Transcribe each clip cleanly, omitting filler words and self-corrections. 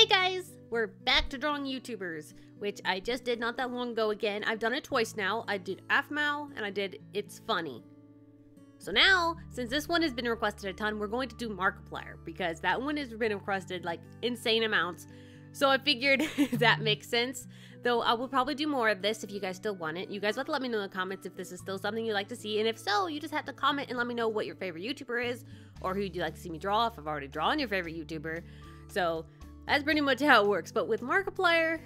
Hey guys, we're back to drawing YouTubers, which I just did not that long ago again. I've done it twice now. I did AFMAO and I did It's Funny. So now, since this one has been requested a ton, we're going to do Markiplier because that one has been requested like insane amounts. So I figured that makes sense. Though I will probably do more of this if you guys still want it. You guys have to let me know in the comments if this is still something you'd like to see. And if so, you just have to comment and let me know what your favorite YouTuber is or who you'd like to see me draw if I've already drawn your favorite YouTuber. So that's pretty much how it works. But with Markiplier,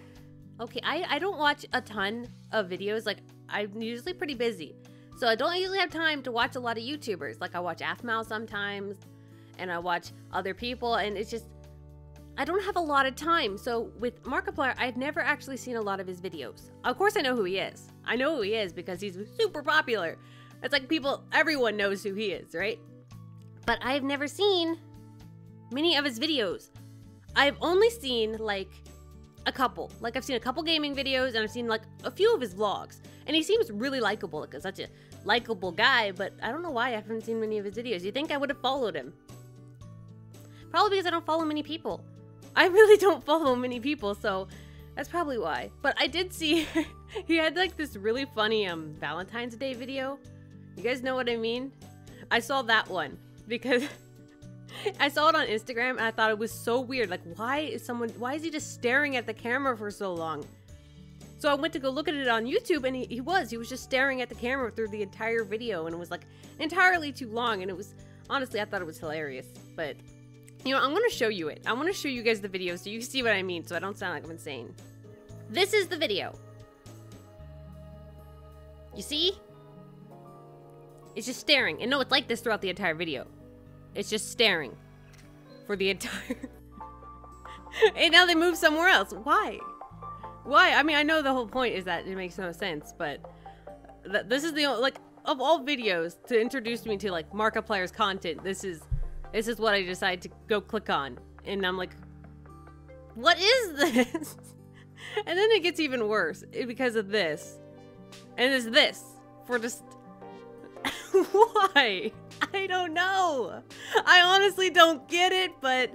okay, I don't watch a ton of videos. Like, I'm usually pretty busy. So I don't usually have time to watch a lot of YouTubers. Like, I watch AFMAO sometimes, and I watch other people, and it's just, I don't have a lot of time. So with Markiplier, I've never actually seen a lot of his videos. Of course I know who he is. I know who he is because he's super popular. It's like everyone knows who he is, right? But I've never seen many of his videos. I've only seen like a couple. Like, I've seen a couple gaming videos and I've seen like a few of his vlogs. And he seems really likable, like such a likable guy, but I don't know why I haven't seen many of his videos. You'd think I would have followed him. Probably because I don't follow many people. I really don't follow many people, so that's probably why. But I did see he had like this really funny Valentine's Day video. You guys know what I mean? I saw that one because I saw it on Instagram and I thought it was so weird. Like, why is he just staring at the camera for so long? So I went to go look at it on YouTube and he was just staring at the camera through the entire video, and it was like entirely too long, and it was, honestly, I thought it was hilarious. But you know, I'm going to show you it. I want to show you guys the video so you see what I mean, so I don't sound like I'm insane. This is the video. You see? It's just staring. And no, it's like this throughout the entire video. It's just staring for the entire... And now they move somewhere else. Why? Why? I mean, I know the whole point is that it makes no sense, but this is the, like, of all videos to introduce me to, like, Markiplier's content, this is what I decided to go click on. And I'm like, what is this? And then it gets even worse because of this. And it's this. For just... Why? I don't know. I honestly don't get it, but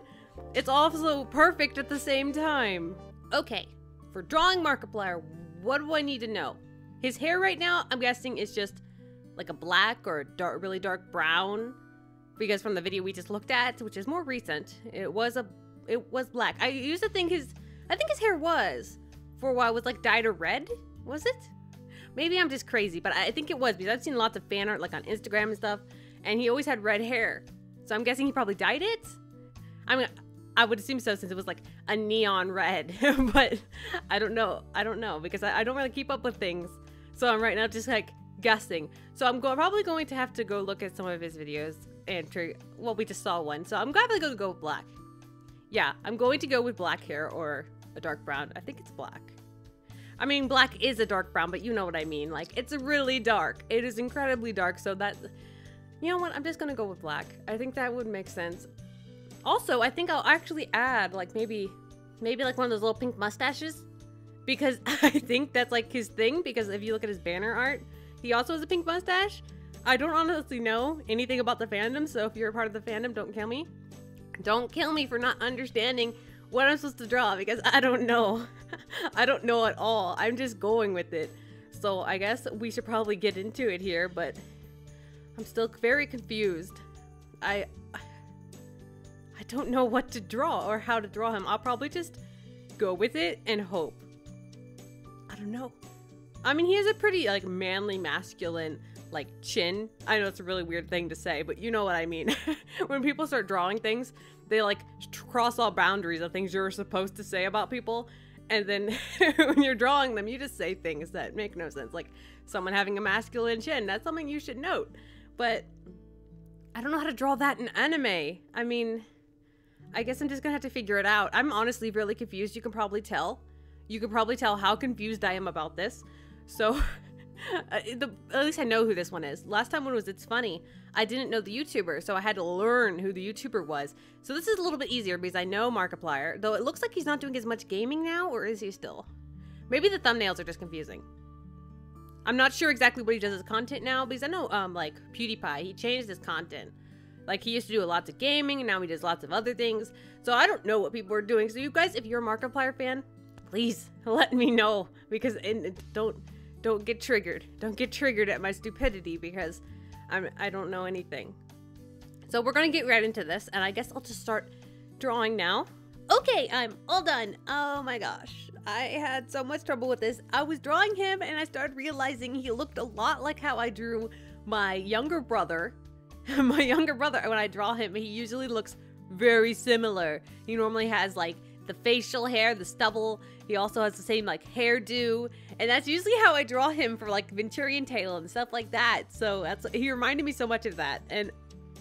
it's also perfect at the same time. Okay, for drawing Markiplier, what do I need to know? His hair right now, I'm guessing, is just like a black or a really dark brown. Because from the video we just looked at, which is more recent, it was black. I used to think I think his hair was, for a while, was like dyed a red. Was it? Maybe I'm just crazy, but I think it was, because I've seen lots of fan art like on Instagram and stuff, and he always had red hair. So I'm guessing he probably dyed it? I mean, I would assume so since it was like a neon red, but I don't know. I don't know because I don't really keep up with things. So I'm right now just like guessing. So I'm probably going to have to go look at some of his videos and well, we just saw one. So I'm probably going to go with black. Yeah, I'm going to go with black hair or a dark brown. I think it's black. I mean, black is a dark brown, but you know what I mean. Like, it's really dark. It is incredibly dark, so that... You know what? I'm just gonna go with black. I think that would make sense. Also, I think I'll actually add, like, maybe like one of those little pink mustaches. Because I think that's, like, his thing. Because if you look at his banner art, he also has a pink mustache. I don't honestly know anything about the fandom, so if you're a part of the fandom, don't kill me. Don't kill me for not understanding what I'm supposed to draw, because I don't know. I don't know at all. I'm just going with it. So I guess we should probably get into it here, but I'm still very confused. I don't know what to draw or how to draw him. I'll probably just go with it and hope. I don't know. I mean, he has a pretty like manly, masculine like chin. I know it's a really weird thing to say, but you know what I mean. When people start drawing things, they like cross all boundaries of things you're supposed to say about people, and then when you're drawing them, you just say things that make no sense, like someone having a masculine chin. That's something you should note, but I don't know how to draw that in anime. I mean, I guess I'm just gonna have to figure it out. I'm honestly really confused. You can probably tell how confused I am about this. So at least I know who this one is. Last time when it was It's Funny, I didn't know the YouTuber, so I had to learn who the YouTuber was. So this is a little bit easier because I know Markiplier, though it looks like he's not doing as much gaming now, or is he still? Maybe the thumbnails are just confusing. I'm not sure exactly what he does as content now, because I know like PewDiePie, he changed his content. Like, he used to do lots of gaming, and now he does lots of other things. So I don't know what people are doing. So you guys, if you're a Markiplier fan, please let me know, because don't get triggered. Don't get triggered at my stupidity, because I don't know anything. So we're gonna get right into this, and I guess I'll just start drawing now. Okay, I'm all done. Oh my gosh, I had so much trouble with this. I was drawing him, and I started realizing he looked a lot like how I drew my younger brother. My younger brother, when I draw him, he usually looks very similar. He normally has like the facial hair, the stubble. He also has the same like hairdo, and that's usually how I draw him for like Venturian Tail and stuff like that. So he reminded me so much of that, and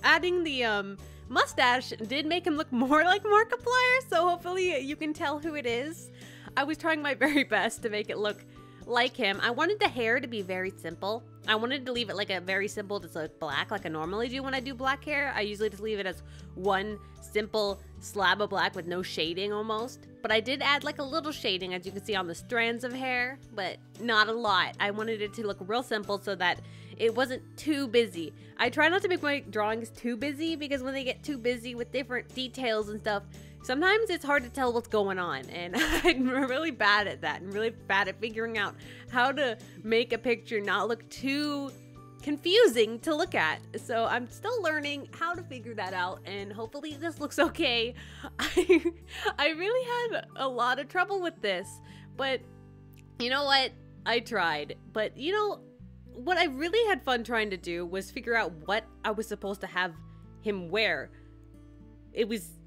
adding the mustache did make him look more like Markiplier, so hopefully you can tell who it is. I was trying my very best to make it look like him. I wanted the hair to be very simple. I wanted to leave it like a very simple, just like black, like I normally do when I do black hair. I usually just leave it as one simple slab of black with no shading almost. But I did add like a little shading, as you can see on the strands of hair, but not a lot. I wanted it to look real simple so that it wasn't too busy. I try not to make my drawings too busy, because when they get too busy with different details and stuff, sometimes it's hard to tell what's going on, and I'm really bad at that, and really bad at figuring out how to make a picture not look too confusing to look at. So I'm still learning how to figure that out, and hopefully this looks okay. I really had a lot of trouble with this, but you know what? I tried. But you know, what I really had fun trying to do was figure out what I was supposed to have him wear.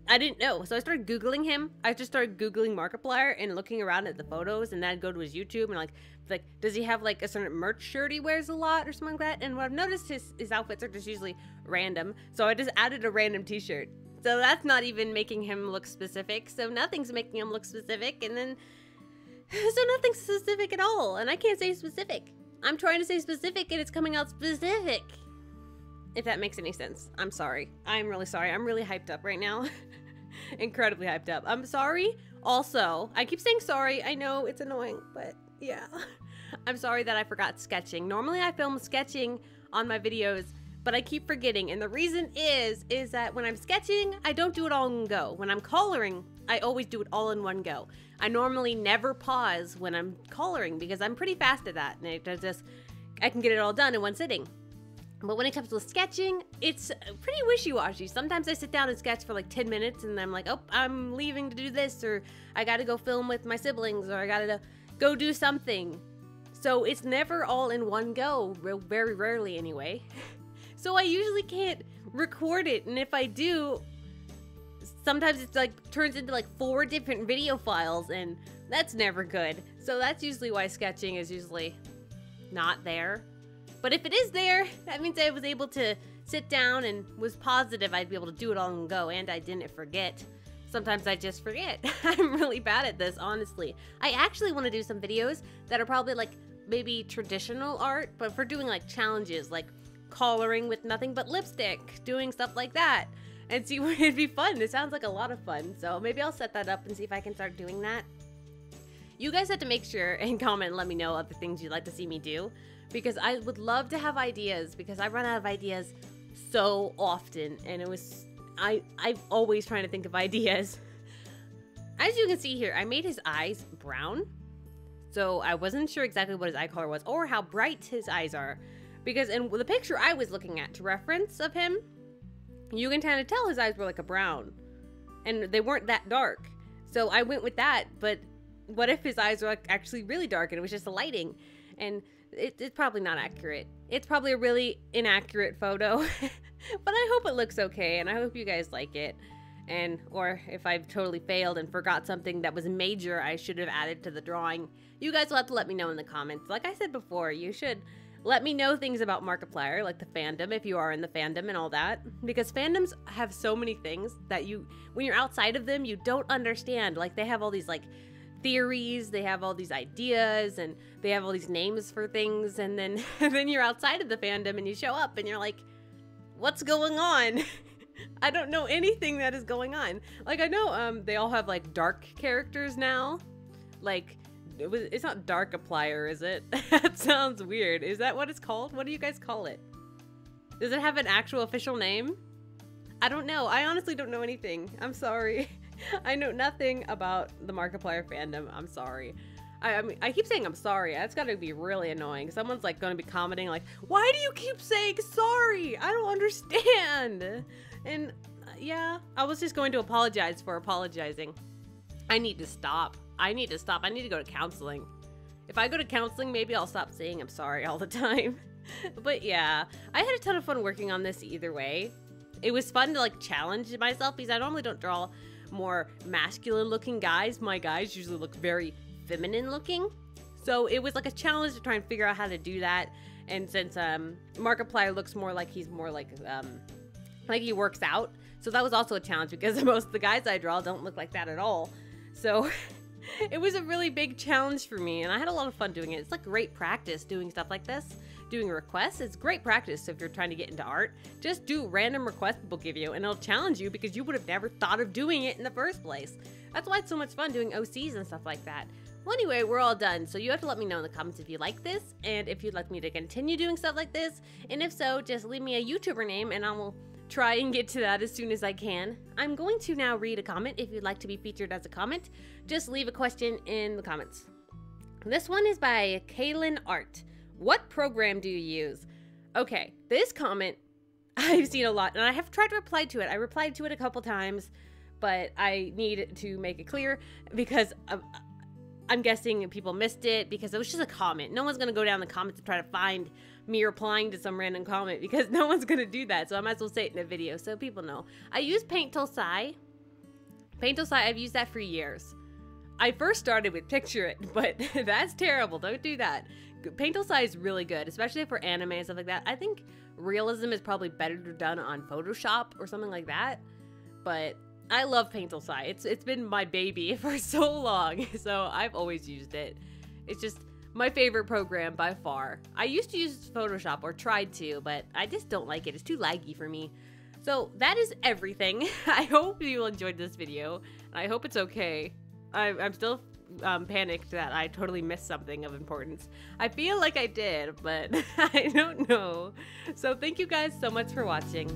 I didn't know, so I started Googling him. I just started Googling Markiplier and looking around at the photos, and then I'd go to his YouTube and like, does he have like a certain merch shirt he wears a lot or something like that? And what I've noticed, his outfits are just usually random, so I just added a random t-shirt. So that's not even making him look specific, so nothing's making him look specific, and then, so nothing's specific at all, and I can't say specific. I'm trying to say specific, and it's coming out specific. If that makes any sense. I'm sorry. I'm really sorry. I'm really hyped up right now. Incredibly hyped up. I'm sorry. Also, I keep saying sorry. I know it's annoying, but yeah. I'm sorry that I forgot sketching. Normally I film sketching on my videos, but I keep forgetting. And the reason is that when I'm sketching, I don't do it all in one go. When I'm coloring, I always do it all in one go. I normally never pause when I'm coloring, because I'm pretty fast at that. And I can get it all done in one sitting. But when it comes to sketching, it's pretty wishy-washy. Sometimes I sit down and sketch for like 10 minutes, and I'm like, oh, I'm leaving to do this, or I gotta go film with my siblings, or I gotta go do something. So it's never all in one go, very rarely anyway. So I usually can't record it, and if I do, sometimes it's like turns into like 4 different video files, and that's never good. So that's usually why sketching is usually not there. But if it is there, that means I was able to sit down and was positive I'd be able to do it all in one go, and I didn't forget. Sometimes I just forget. I'm really bad at this, honestly. I actually want to do some videos that are probably like maybe traditional art, but for doing like challenges, like coloring with nothing but lipstick, doing stuff like that, and see what it'd be fun. It sounds like a lot of fun, so maybe I'll set that up and see if I can start doing that. You guys have to make sure and comment and let me know other things you'd like to see me do, because I would love to have ideas, because I run out of ideas so often, and I'm always trying to think of ideas. As you can see here, I made his eyes brown, so I wasn't sure exactly what his eye color was or how bright his eyes are, because in the picture I was looking at to reference of him, you can kind of tell his eyes were like a brown, and they weren't that dark, so I went with that. But what if his eyes were like actually really dark and it was just the lighting? And it's probably not accurate. It's probably a really inaccurate photo, but I hope it looks okay, and I hope you guys like it. Or if I've totally failed and forgot something that was major I should have added to the drawing, you guys will have to let me know in the comments. Like I said before, you should let me know things about Markiplier, like the fandom, if you are in the fandom and all that, because fandoms have so many things that when you're outside of them, you don't understand. Like, they have all these like theories, they have all these ideas, and they have all these names for things, and then then you're outside of the fandom and you show up and you're like, what's going on? I don't know anything that is going on. Like, I know they all have like dark characters now. Like, it's not Darkiplier, is it? That sounds weird. Is that what it's called? What do you guys call it? Does it have an actual official name? I don't know. I honestly don't know anything. I'm sorry. I know nothing about the Markiplier fandom. I'm sorry. I mean, I keep saying I'm sorry. That's gotta be really annoying. Someone's like gonna be commenting like, why do you keep saying sorry? I don't understand. And yeah, I was just going to apologize for apologizing. I need to stop. I need to stop. I need to go to counseling. If I go to counseling, maybe I'll stop saying I'm sorry all the time. But yeah, I had a ton of fun working on this either way. It was fun to like challenge myself because I normally don't draw more masculine looking guys. My guys usually look very feminine looking. So it was like a challenge to try and figure out how to do that. And since Markiplier looks more like he's more like he works out. So that was also a challenge because most of the guys I draw don't look like that at all. So it was a really big challenge for me and I had a lot of fun doing it. It's like great practice doing stuff like this. Doing requests, it's great practice if you're trying to get into art. Just do random requests people give you and it'll challenge you because you would have never thought of doing it in the first place. That's why it's so much fun doing OCs and stuff like that. Well, anyway, we're all done, so you have to let me know in the comments if you like this and if you'd like me to continue doing stuff like this, and if so, just leave me a YouTuber name and I will try and get to that as soon as I can. I'm going to now read a comment. If you'd like to be featured as a comment, just leave a question in the comments. This one is by Kaylin Art. What program do you use? Okay, this comment I've seen a lot, and I have tried to reply to it. I replied to it a couple times, but I need to make it clear because I'm guessing people missed it because it was just a comment. No one's going to go down the comments and try to find me replying to some random comment because no one's going to do that, so I might as well say it in a video so people know. I use Paint Tool Sai. Paint Tool Sai, I've used that for years. I first started with Picture It, but that's terrible. Don't do that. Paint Tool Sai is really good, especially for anime and stuff like that. I think realism is probably better done on Photoshop or something like that. But I love Paint Tool Sai. It's been my baby for so long, so I've always used it. It's just my favorite program by far. I used to use Photoshop, or tried to, but I just don't like it. It's too laggy for me. So that is everything. I hope you enjoyed this video, and I hope it's okay. I'm still panicked that I totally missed something of importance. I feel like I did, but I don't know. So thank you guys so much for watching.